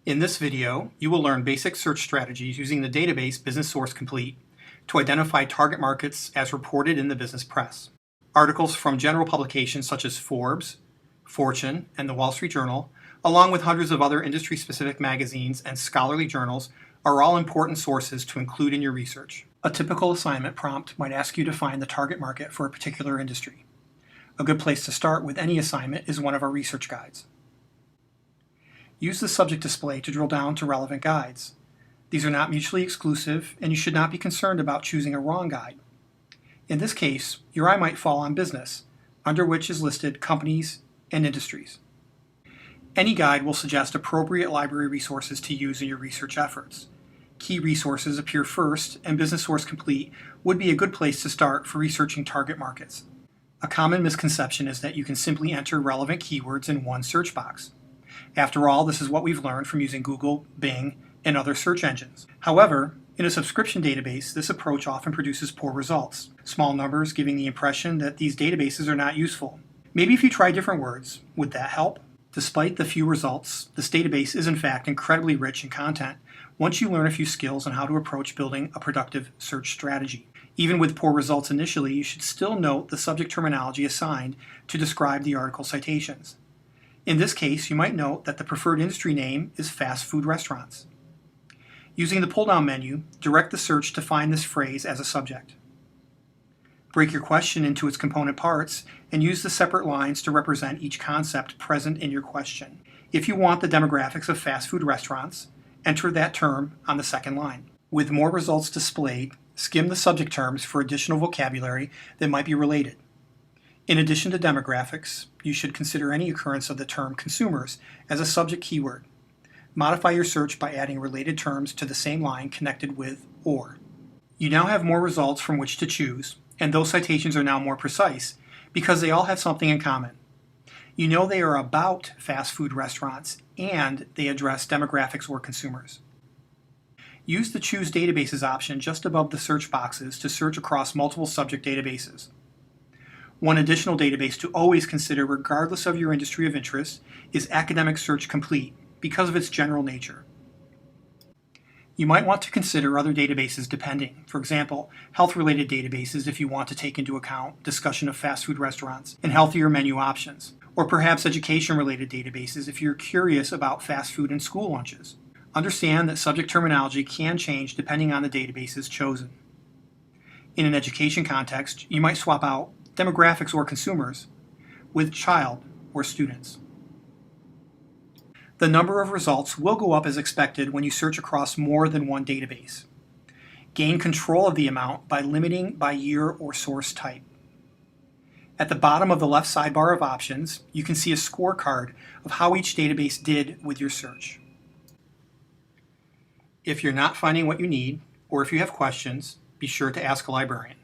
In this video, you will learn basic search strategies using the database Business Source Complete to identify target markets as reported in the business press. Articles from general publications such as Forbes, Fortune, and the Wall Street Journal, along with hundreds of other industry-specific magazines and scholarly journals, are all important sources to include in your research. A typical assignment prompt might ask you to find the target market for a particular industry. A good place to start with any assignment is one of our research guides. Use the subject display to drill down to relevant guides. These are not mutually exclusive, and you should not be concerned about choosing a wrong guide. In this case, your eye might fall on business, under which is listed companies and industries. Any guide will suggest appropriate library resources to use in your research efforts. Key resources appear first, and Business Source Complete would be a good place to start for researching target markets. A common misconception is that you can simply enter relevant keywords in one search box. After all, this is what we've learned from using Google, Bing, and other search engines. However, in a subscription database, this approach often produces poor results, small numbers giving the impression that these databases are not useful. Maybe if you try different words, would that help? Despite the few results, this database is in fact incredibly rich in content once you learn a few skills on how to approach building a productive search strategy. Even with poor results initially, you should still note the subject terminology assigned to describe the article citations. In this case, you might note that the preferred industry name is fast food restaurants. Using the pull-down menu, direct the search to find this phrase as a subject. Break your question into its component parts and use the separate lines to represent each concept present in your question. If you want the demographics of fast food restaurants, enter that term on the second line. With more results displayed, skim the subject terms for additional vocabulary that might be related. In addition to demographics, you should consider any occurrence of the term consumers as a subject keyword. Modify your search by adding related terms to the same line connected with or. You now have more results from which to choose, and those citations are now more precise because they all have something in common. You know they are about fast food restaurants and they address demographics or consumers. Use the Choose Databases option just above the search boxes to search across multiple subject databases. One additional database to always consider regardless of your industry of interest is Academic Search Complete because of its general nature. You might want to consider other databases depending. For example, health-related databases if you want to take into account discussion of fast food restaurants and healthier menu options, or perhaps education-related databases if you're curious about fast food and school lunches. Understand that subject terminology can change depending on the databases chosen. In an education context, you might swap out demographics or consumers with child or students. The number of results will go up as expected when you search across more than one database. Gain control of the amount by limiting by year or source type. At the bottom of the left sidebar of options, you can see a scorecard of how each database did with your search. If you're not finding what you need, or if you have questions, be sure to ask a librarian.